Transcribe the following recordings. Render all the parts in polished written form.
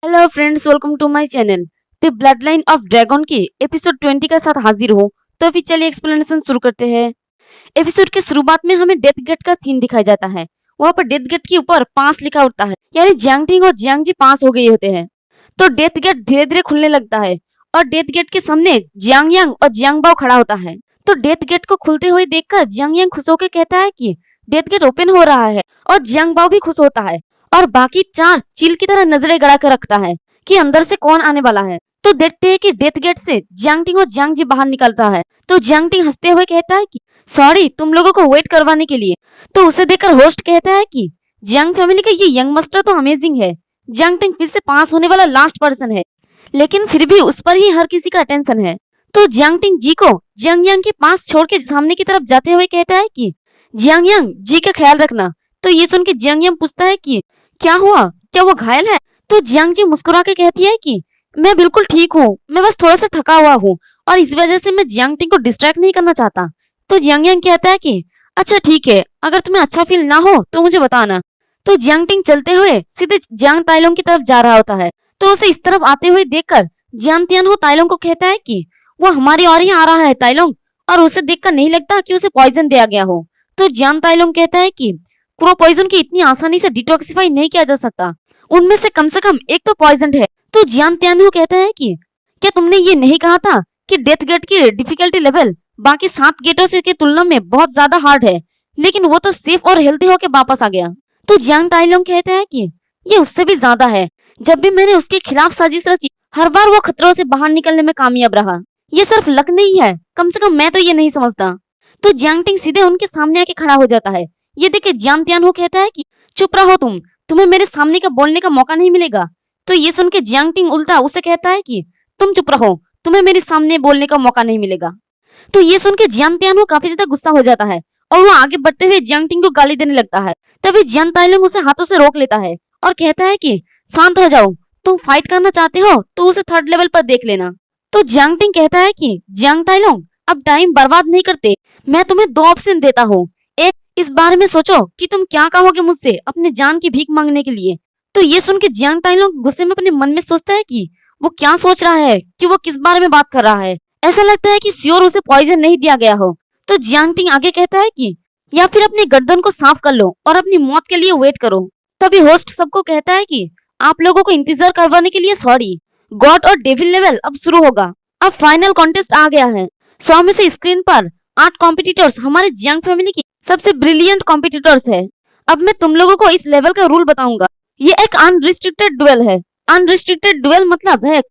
Hello friends, welcome to my channel. The blood line of dragon की episode 20 के साथ हाजिर हूँ। तो अभी चलिए एक्सप्लेनेशन शुरू करते हैं। एपिसोड के शुरुआत में हमें डेथ गेट का सीन दिखाया जाता है। वहाँ पर डेथ गेट के ऊपर पास लिखा होता है, यानी जियांग टिंग और जियांग जी पास हो गए होते हैं। तो डेथ गेट धीरे धीरे खुलने लगता है और डेथ गेट के सामने जियांग यांग और जियांग बाओ खड़ा होता है। तो डेथ गेट को खुलते हुए देखकर जियांग यांग खुश होकर कहता है कि डेथ गेट ओपन हो रहा है, और जियांग बाओ भी खुश होता है और बाकी चार चील की तरह नजरें गड़ा कर रखता है कि अंदर से कौन आने वाला है। तो देखते हैं कि डेथ गेट से जियांग टिंग और जियांग जी बाहर निकलता है। तो जियांग टिंग हंसते हुए कहता है कि सॉरी तुम लोगों को वेट करवाने के लिए। तो उसे देखकर होस्ट कहता है कि जियांग फैमिली का ये यंग मास्टर तो अमेजिंग है। जियांग टिंग फिर से पास होने वाला लास्ट पर्सन है, लेकिन फिर भी उस पर ही हर किसी का अटेंशन है। तो जियांग टिंग जी को जियांग यांग के पास छोड़ के सामने की तरफ जाते हुए कहता है कि जियांग यांग जी का ख्याल रखना। तो ये सुन के जियांग यांग पूछता है कि क्या हुआ, क्या वो घायल है? तो जियांग जी मुस्कुरा के कहती है कि मैं बिल्कुल ठीक हूँ, मैं बस थोड़ा सा थका हुआ हूँ और इस वजह से मैं जियांग टिंग को डिस्ट्रैक्ट नहीं करना चाहता। तो जियांग यांग कहता है कि अच्छा ठीक है, अगर तुम्हें अच्छा फील ना हो तो मुझे बताना। तो जियांग टिंग चलते हुए सीधे जियांग ताइलोंग की तरफ जा रहा होता है। तो उसे इस तरफ आते हुए देखकर जियांग तियानहो ताइलोंग को कहता है कि वो हमारी ओर ही आ रहा है ताइलोंग, और उसे देखकर नहीं लगता कि उसे पॉइजन दिया गया हो। तो जियांग ताइलोंग कहता है कि क्रो पॉइजन की इतनी आसानी से डिटॉक्सिफाई नहीं किया जा सकता, उनमें से कम एक तो पॉइजन है। तो जियांग तियानहो कहता है कि क्या तुमने ये नहीं कहा था कि डेथ गेट की डिफिकल्टी लेवल बाकी 7 गेटों से की तुलना में बहुत ज्यादा हार्ड है, लेकिन वो तो सेफ और हेल्थी होके वापस आ गया। तो जियांग ताइलोंग कहते हैं कि ये उससे भी ज्यादा है। जब भी मैंने उसके खिलाफ साजिश रची, हर बार वो खतरों से बाहर निकलने में कामयाब रहा। ये सिर्फ लक नहीं है, कम से कम मैं तो ये नहीं समझता। तो जियांग टिंग सीधे उनके सामने आके खड़ा हो जाता है। ये देख के जियांग तियानहो कहता है कि चुप रहो तुम्हें मेरे सामने का बोलने का मौका नहीं मिलेगा। तो ये सुन के जियांग टिंग उल्टा उसे कहता है कि तुम चुप रहो, तुम्हें मेरे सामने बोलने का मौका नहीं मिलेगा। तो ये सुन के जियांग तियानहो काफी ज्यादा गुस्सा हो जाता है और वो आगे बढ़ते हुए जियांग टिंग को गाली देने लगता है। तभी जियांग ताइलोंग उसे हाथों से रोक लेता है और कहता है कि शांत हो जाओ, तुम फाइट करना चाहते हो तो उसे 3rd लेवल पर देख लेना। तो जियांग टिंग कहता है कि जियांग ताइलोंग अब टाइम बर्बाद नहीं करते, मैं तुम्हें 2 ऑप्शन देता हूँ। एक, इस बारे में सोचो कि तुम क्या कहोगे मुझसे अपने जान की भीख मांगने के लिए। तो ये सुन के जियांग ताइलोंग गुस्से में अपने मन में सोचता है कि वो क्या सोच रहा है, कि वो किस बारे में बात कर रहा है। ऐसा लगता है कि श्योर उसे पॉइजन नहीं दिया गया हो। तो जियांग टिंग आगे कहता है कि या फिर अपनी गर्दन को साफ कर लो और अपनी मौत के लिए वेट करो। तभी होस्ट सबको कहता है कि आप लोगों को इंतजार करवाने के लिए सॉरी, गॉड और डेविल लेवल अब शुरू होगा। अब फाइनल कॉन्टेस्ट आ गया है। 100 में से स्क्रीन पर 8 कॉम्पिटिटर्स हमारे जियांग फैमिली की सबसे ब्रिलियंट कॉम्पिटिटर्स है। अब मैं तुम लोगों को इस लेवल का रूल बताऊंगा। ये एक अनरिस्ट्रिक्टेड डुएल है। अनरिस्ट्रिक्टेड डुएल मतलब है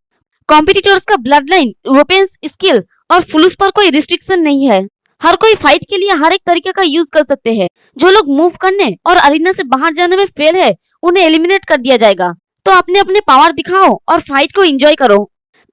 कॉम्पिटिटर्स का ब्लड लाइन, वेपन्स, स्किल और फ्लूस पर कोई रिस्ट्रिक्शन नहीं है। हर कोई फाइट के लिए हर एक तरीके का यूज कर सकते हैं। जो लोग मूव करने और अरीना से बाहर जाने में फेल है, उन्हें एलिमिनेट कर दिया जाएगा। तो अपने अपने पावर दिखाओ और फाइट को एंजॉय करो।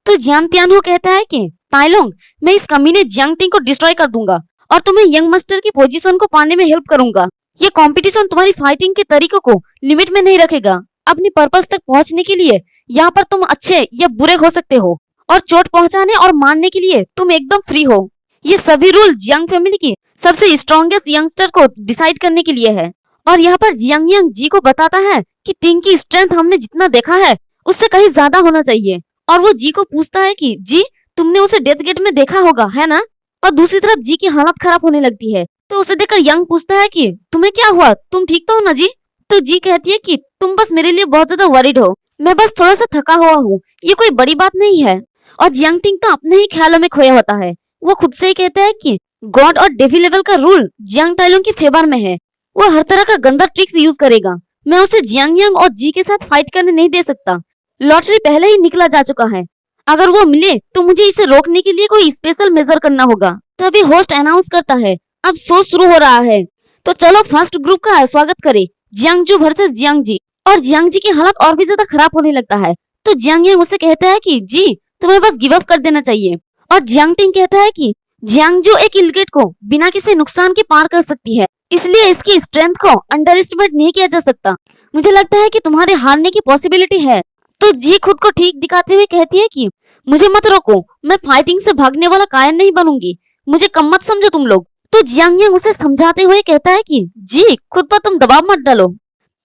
तो जियांग तियानहो कहता है कि ताइलोंग, मैं इस कमीने जियांग टिंग को डिस्ट्रॉय कर दूंगा और तुम्हें यंग मास्टर की पोजीशन को पाने में हेल्प करूंगा। ये कंपटीशन तुम्हारी फाइटिंग के तरीकों को लिमिट में नहीं रखेगा। अपनी पर्पस तक पहुंचने के लिए यहाँ पर तुम अच्छे या बुरे हो सकते हो, और चोट पहुंचाने और मारने के लिए तुम एकदम फ्री हो। ये सभी रूल जियांग फैमिली की सबसे स्ट्रॉन्गेस्ट यंगस्टर को डिसाइड करने के लिए है। और यहाँ पर जियांग यांग जी को बताता है कि टिंग की स्ट्रेंथ हमने जितना देखा है उससे कहीं ज्यादा होना चाहिए। और वो जी को पूछता है कि जी, तुमने उसे डेथ गेट में देखा होगा है ना? और दूसरी तरफ जी की हालत खराब होने लगती है। तो उसे देखकर यंग पूछता है कि तुम्हें क्या हुआ, तुम ठीक तो हो ना जी? तो जी कहती है कि तुम बस मेरे लिए बहुत ज्यादा वरीड हो, मैं बस थोड़ा सा थका हुआ हूँ, ये कोई बड़ी बात नहीं है। और जियांग टिंग तो अपने ही ख्यालों में खोया होता है। वो खुद से ही कहता है कि गॉड और डेविल लेवल का रूल जियांग ताइलोंग के फेवर में है। वो हर तरह का गंदा ट्रिक्स यूज करेगा। मैं उसे जियांग यांग और जी के साथ फाइट करने नहीं दे सकता। लॉटरी पहले ही निकला जा चुका है। अगर वो मिले तो मुझे इसे रोकने के लिए कोई स्पेशल मेजर करना होगा। तभी होस्ट अनाउंस करता है अब शो शुरू हो रहा है। तो चलो फर्स्ट ग्रुप का स्वागत करें, जियांगजू वर्सेस जियांग जी। और जियांग जी की हालत और भी ज्यादा खराब होने लगता है। तो जियांग यांग उसे कहता है कि जी, तुम्हें बस गिव अप कर देना चाहिए। और जियांग टिंग कहता है कि जियांगजू एक इलगेट को बिना किसी नुकसान के पार कर सकती है, इसलिए इसकी स्ट्रेंथ को अंडर एस्टिमेट नहीं किया जा सकता। मुझे लगता है कि तुम्हारे हारने की पॉसिबिलिटी है। तो जी खुद को ठीक दिखाते हुए कहती है कि मुझे मत रोको, मैं फाइटिंग से भागने वाला कायर नहीं बनूंगी, मुझे कम मत समझो तुम लोग। तो जियांग यांग उसे समझाते हुए कहता है कि जी, खुद पर तुम दबाव मत डालो।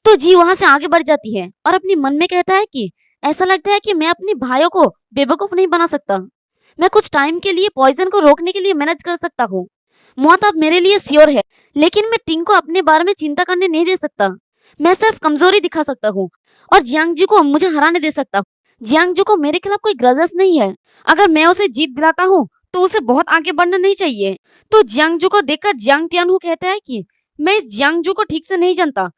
तो जी वहां से आगे बढ़ जाती है और अपने मन में कहता है कि ऐसा लगता है कि मैं अपने भाइयों को बेवकूफ नहीं बना सकता। मैं कुछ टाइम के लिए पॉइजन को रोकने के लिए मैनेज कर सकता हूँ। मौत अब मेरे लिए श्योर है, लेकिन मैं टिंग को अपने बारे में चिंता करने नहीं दे सकता। मैं सिर्फ कमजोरी दिखा सकता हूँ और जियांगजू को मुझे हराने दे सकता हूँ। जियांगजू को मेरे खिलाफ कोई ग्रजेस नहीं है। अगर मैं उसे जीत दिलाता हूँ तो उसे बहुत आगे बढ़ना नहीं चाहिए। तो जियांगजू को देखकर जियांग तियानहू कहता है कि मैं इस जियांगजू को ठीक से नहीं जानता।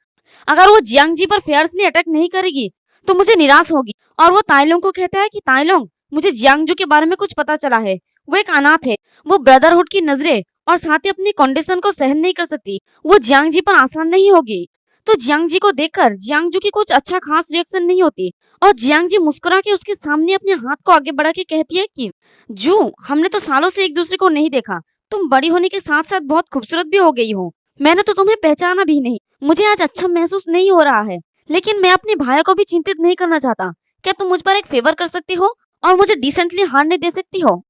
अगर वो जियांगजी पर फेयरसली अटैक नहीं करेगी तो मुझे निराश होगी। और वो ताइलोंग को कहता है कि ताइलोंग, मुझे जियांगजू के बारे में कुछ पता चला है। वो एक अनाथ है। वो ब्रदरहुड की नजरें और साथ ही अपनी कंडीशन को सहन नहीं कर सकती। वो जियांगजी पर आसान नहीं होगी। तो जियांगजी को देखकर जियांगजू की कुछ अच्छा खास रिएक्शन नहीं होती और जियांगजी मुस्कुरा के उसके सामने अपने हाथ को आगे बढ़ा के कहती है कि जू, हमने तो सालों से एक दूसरे को नहीं देखा। तुम बड़ी होने के साथ साथ बहुत खूबसूरत भी हो गई हो। मैंने तो तुम्हें पहचाना भी नहीं। मुझे आज अच्छा महसूस नहीं हो रहा है, लेकिन मैं अपने भाई को भी चिंतित नहीं करना चाहता। क्या तुम मुझ पर एक फेवर कर सकती हो और मुझे डिसेंटली हारने दे सकती हो?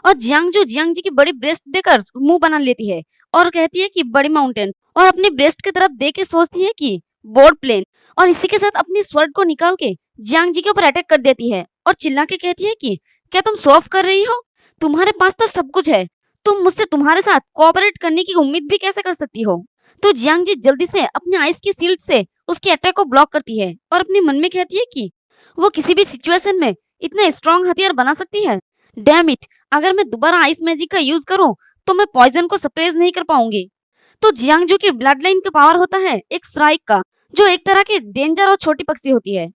और जियांगजू जियांगजी की बड़ी ब्रेस्ट देकर मुंह बना लेती है और कहती है कि बड़ी माउंटेन, और अपनी ब्रेस्ट की तरफ देख के सोचती है कि बोर्ड प्लेन, और इसी के साथ अपनी स्वर्ड को निकाल के जियांगजी के ऊपर अटैक कर देती है और चिल्ला के कहती है कि क्या तुम शो ऑफ कर रही हो? तुम्हारे पास तो सब कुछ है। तुम मुझसे तुम्हारे साथ कोऑपरेट करने की उम्मीद भी कैसे कर सकती हो? तो जियांगजी जल्दी से अपने आइस की शील्ड से उसके अटैक को ब्लॉक करती है और अपने मन में कहती है कि वो किसी भी सिचुएशन में इतना स्ट्रॉन्ग हथियार बना सकती है। डैम इट, अगर मैं दोबारा आइस मैजिक का यूज करूं तो मैं पॉइजन को सप्रेस नहीं कर पाऊंगी। तो जियांगजू की ब्लड लाइन का पावर होता है एक स्ट्राइक का, जो एक तरह की डेंजर और छोटी पक्षी होती है।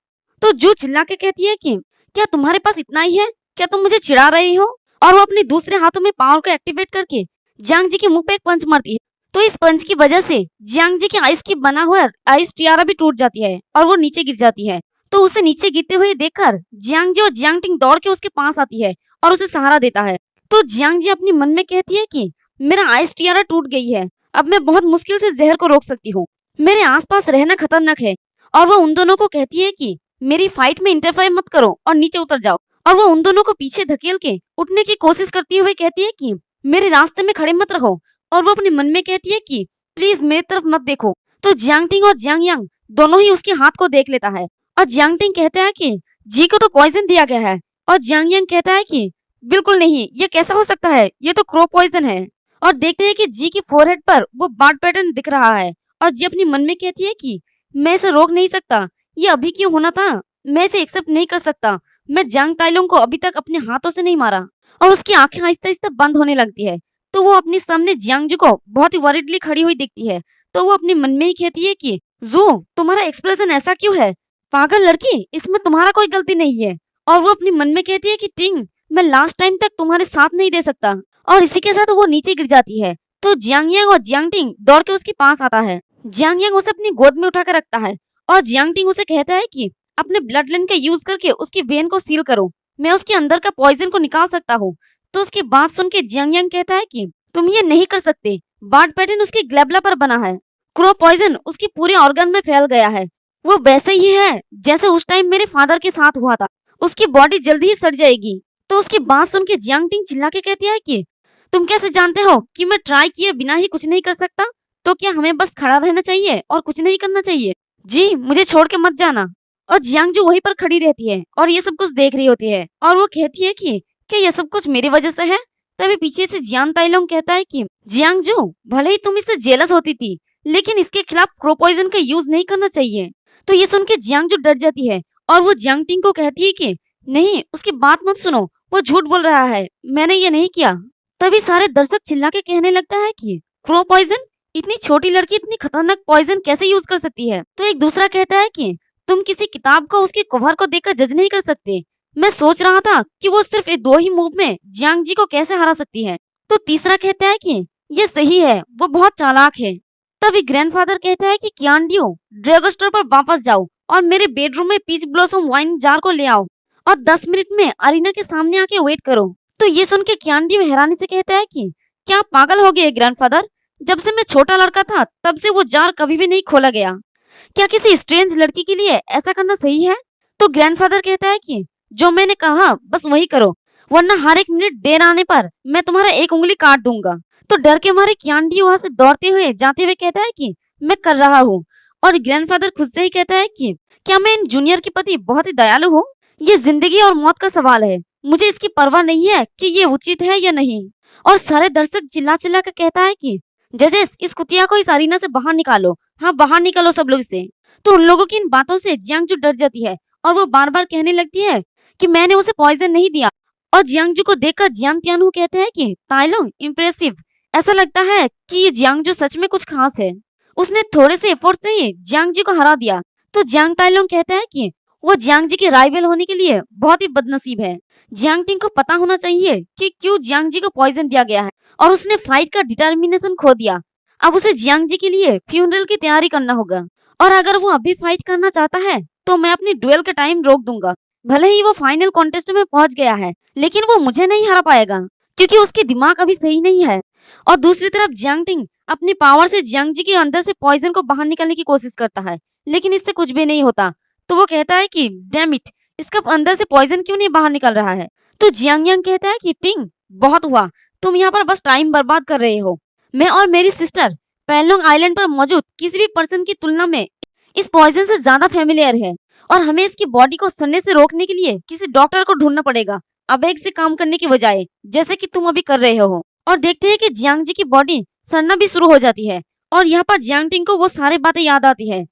तो जू चिल्ला के कहती है कि क्या तुम्हारे पास इतना ही है? क्या तुम मुझे चिढ़ा रही हो? और वो अपने दूसरे हाथों में पावर को एक्टिवेट करके जियांगजी के मुंह पे एक पंच मारती है। तो इस पंच की वजह से जियांगजी की आइस की बना हुआ आइस टियारा भी टूट जाती है और वो नीचे गिर जाती है। तो उसे नीचे गिरते हुए देखकर जियांगजी और जियांगटिंग दौड़ के उसके पास आती है और उसे सहारा देता है। तो जियांगजी अपने मन में कहती है कि मेरा आइस टियारा टूट गई है, अब मैं बहुत मुश्किल से जहर को रोक सकती हूँ। मेरे आसपास रहना खतरनाक है। और वो उन दोनों को कहती है कि मेरी फाइट में इंटरफेयर मत करो और नीचे उतर जाओ। और वो उन दोनों को पीछे धकेल के उठने की कोशिश करते हुए कहती है कि मेरे रास्ते में खड़े मत रहो। और वो अपने मन में कहती है कि प्लीज मेरी तरफ मत देखो। तो जियांगटिंग और जियांगयांग दोनों ही उसके हाथ को देख लेता है और जियांगटिंग कहता है कि जी को तो पॉइजन दिया गया है। और जियांगयांग कहता है कि बिल्कुल नहीं, ये कैसा हो सकता है, ये तो क्रो पॉइजन है। और देखते हैं कि जी की फोरहेड पर वो बार्ड पैटर्न दिख रहा है और जी अपने मन में कहती है कि मैं इसे रोक नहीं सकता। ये अभी क्यों होना था? मैं इसे एक्सेप्ट नहीं कर सकता। मैं जांग ताइलोंग को अभी तक अपने हाथों से नहीं मारा। और उसकी आंखें आहिस्ते आहिस्ते बंद होने लगती है। तो वो अपने सामने जियांगजू को बहुत ही वरीडली खड़ी हुई दिखती है। तो वो अपने मन में ही कहती है कि जू, तुम्हारा एक्सप्रेशन ऐसा क्यों है? पागल लड़की, इसमें तुम्हारा कोई गलती नहीं है। और वो अपने मन में कहती है कि टिंग, मैं लास्ट टाइम तक तुम्हारे साथ नहीं दे सकता। और इसी के साथ वो नीचे गिर जाती है। तो जियांगयांग और जियांगटिंग दौड़ के उसके पास आता है। जियांगयांग उसे अपनी गोद में उठाकर रखता है और जियांगटिंग उसे कहता है कि अपने ब्लड लाइन का यूज करके उसकी वेन को सील करो, मैं उसके अंदर का पॉइजन को निकाल सकता हूँ। तो उसकी बात सुन के जियांगयांग कहता है कि तुम ये नहीं कर सकते। बार्ड पैटर्न उसकी ग्लैबला पर बना है। क्रो पॉइजन उसकी पूरे ऑर्गन में फैल गया है। वो वैसे ही है जैसे उस टाइम मेरे फादर के साथ हुआ था। उसकी बॉडी जल्दी ही सड़ जाएगी। तो उसकी बात सुन के जियांगटिंग चिल्ला के कहती है कि तुम कैसे जानते हो कि मैं ट्राई किए बिना ही कुछ नहीं कर सकता? तो क्या हमें बस खड़ा रहना चाहिए और कुछ नहीं करना चाहिए? जी, मुझे छोड़ के मत जाना। और जियांगजू वहीं पर खड़ी रहती है और ये सब कुछ देख रही होती है और वो कहती है कि क्या ये सब कुछ मेरी वजह से है? तभी पीछे से जियांग ताइलोंग कहता है कि जियांगजू, भले ही तुम इससे जेलस होती थी, लेकिन इसके खिलाफ क्रो पॉइजन का यूज नहीं करना चाहिए। तो ये सुन के जियांगजू डर जाती है और वो जियांगटिंग को कहती है कि नहीं, उसकी बात मत सुनो, वो झूठ बोल रहा है, मैंने ये नहीं किया। तभी सारे दर्शक चिल्ला के कहने लगता है कि क्रो पॉइजन, इतनी छोटी लड़की इतनी खतरनाक पॉइजन कैसे यूज कर सकती है? तो एक दूसरा कहता है कि तुम किसी किताब को उसके कवर को देखकर जज नहीं कर सकते। मैं सोच रहा था कि वो सिर्फ एक 2 ही मूव में जियांगजी को कैसे हरा सकती है। तो तीसरा कहता है कि ये सही है, वो बहुत चालाक है। तभी ग्रैंडफादर कहता है कि क्यांडियो, ड्रैगो स्टोर पर वापस जाओ और मेरे बेडरूम में पीच ब्लॉसम वाइन जार को ले आओ और 10 मिनट में अरीना के सामने आके वेट करो। तो ये सुन के क्यांडियो हैरानी से कहता है कि क्या आप पागल हो गए ग्रैंडफादर? जब से मैं छोटा लड़का था तब से वो जार कभी भी नहीं खोला गया। क्या किसी स्ट्रेंज लड़की के लिए ऐसा करना सही है? तो ग्रैंडफादर कहता है कि जो मैंने कहा बस वही करो, वरना हर एक मिनट देर आने पर मैं तुम्हारा एक उंगली काट दूंगा। तो डर के मारे क्यांडी वहां से दौड़ते हुए जाते हुए कहता है कि मैं कर रहा हूँ। और ग्रैंडफादर खुद से ही कहता है कि क्या मैं इन जूनियर के प्रति बहुत ही दयालु हूँ? ये जिंदगी और मौत का सवाल है। मुझे इसकी परवाह नहीं है कि ये उचित है या नहीं। और सारे दर्शक चिल्ला चिल्ला कर कहता है कि जजेस, इस कुतिया को इस अरीना से बाहर निकालो। हाँ, बाहर निकालो सब लोग इसे। तो उन लोगों की इन बातों से जियांगजू डर जाती है और वो बार बार कहने लगती है कि मैंने उसे पॉइजन नहीं दिया। और जियांगजू को देखकर जियांग तियानहू कहते हैं कि ताइलोंग, इम्प्रेसिव। ऐसा लगता है कि ये जियांगजू सच में कुछ खास है। उसने थोड़े से एफर्ट से ही जियांगजी को हरा दिया। तो जियांग ताइलोंग कहते हैं कि वो जियांगजी के राइवल होने के लिए बहुत ही बदनसीब है। जियांग टिंग को पता होना चाहिए कि क्यों जियांगजी को पॉइजन दिया गया है और उसने फाइट का डिटर्मिनेशन खो दिया। अब उसे जियांगजी के लिए फ्यूनरल की तैयारी करना होगा और अगर वो अभी फाइट करना चाहता है तो मैं अपनी ड्यूएल का टाइम रोक दूंगा। भले ही वो फाइनल कॉन्टेस्ट में पहुंच गया है लेकिन वो मुझे नहीं हरा पाएगा क्योंकि उसके दिमाग अभी सही नहीं है। और दूसरी तरफ जियांग टिंग अपनी पावर से जियांगजी के अंदर से पॉइजन को बाहर निकालने की कोशिश करता है लेकिन इससे कुछ भी नहीं होता। तो वो कहता है कि डैम इट, इसका अंदर से पॉइजन क्यों नहीं बाहर निकल रहा है। तो जियांग यांग कहता है कि टिंग, बहुत हुआ, तुम यहाँ पर बस टाइम बर्बाद कर रहे हो। मैं और मेरी सिस्टर पैनलोंग आइलैंड पर मौजूद किसी भी पर्सन की तुलना में इस पॉइजन से ज्यादा फेमिलियर है और हमें इसकी बॉडी को सड़ने से रोकने के लिए किसी डॉक्टर को ढूंढना पड़ेगा अबेग से काम करने की बजाय, जैसे कि तुम अभी कर रहे हो। और देखते हैं कि जियांगजी की बॉडी सड़ना भी शुरू हो जाती है और यहाँ पर जियांग टिंग को वो सारी बातें याद आती है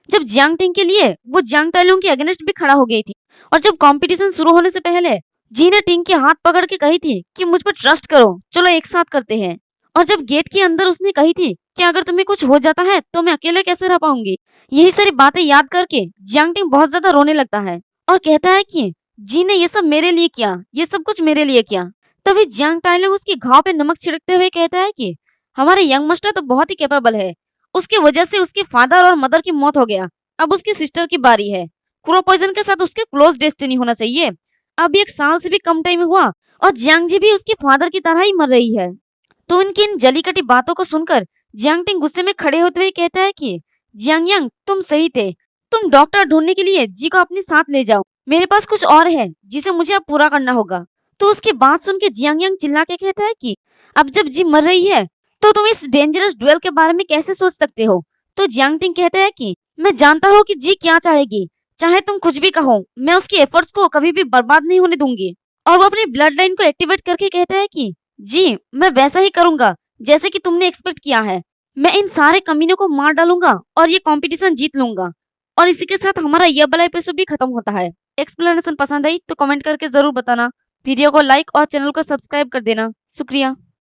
जब जियांग टिंग के लिए वो जियांग ताइलोंग के अगेंस्ट भी खड़ा हो गई थी। और जब कंपटीशन शुरू होने से पहले जी ने टिंग के हाथ पकड़ के कही थी कि मुझ पर ट्रस्ट करो, चलो एक साथ करते हैं। और जब गेट के अंदर उसने कही थी कि अगर तुम्हें कुछ हो जाता है तो मैं अकेले कैसे रह पाऊंगी। यही सारी बातें याद करके जियांग टिंग बहुत ज्यादा रोने लगता है और कहता है कि जी ने ये सब मेरे लिए किया, ये सब कुछ मेरे लिए किया। तभी जियांग ताइलोंग उसके घाव पे नमक छिड़कते हुए कहता है कि हमारे यंग मास्टर तो बहुत ही कैपेबल है, उसकी वजह से उसके फादर और मदर की मौत हो गया, अब उसकी सिस्टर की बारी है। क्रो पॉइजन के साथ उसके क्लोज डेस्टिनी होना चाहिए। अब 1 साल से भी कम टाइम हुआ और जियांगजी भी उसके फादर की तरह ही मर रही है। तो उनकी इन जली कटी बातों को सुनकर जियांग टिंग गुस्से में खड़े होते हुए कहता है कि जियांग यांग, तुम सही थे, तुम डॉक्टर ढूंढने के लिए जी को अपने साथ ले जाओ, मेरे पास कुछ और है जिसे मुझे अब पूरा करना होगा। तो उसकी बात सुन के जियांग यांग चिल्ला के कहता है कि अब जब जी मर रही है तो तुम इस डेंजरस ड्यूएल के बारे में कैसे सोच सकते हो। तो जियांग टिंग कहते हैं कि मैं जानता हूँ कि जी क्या चाहेगी, चाहे तुम कुछ भी कहो, मैं उसकी एफर्ट्स को कभी भी बर्बाद नहीं होने दूंगी। और वो अपनी ब्लड लाइन को एक्टिवेट करके कहता है कि जी मैं वैसा ही करूंगा जैसे कि तुमने एक्सपेक्ट किया है। मैं इन सारे कमीनों को मार डालूंगा और ये कंपटीशन जीत लूंगा। और इसी के साथ हमारा यह वाला एपिसोड भी खत्म होता है। एक्सप्लेनेशन पसंद आई तो कमेंट करके जरूर बताना, वीडियो को लाइक और चैनल को सब्सक्राइब कर देना। शुक्रिया।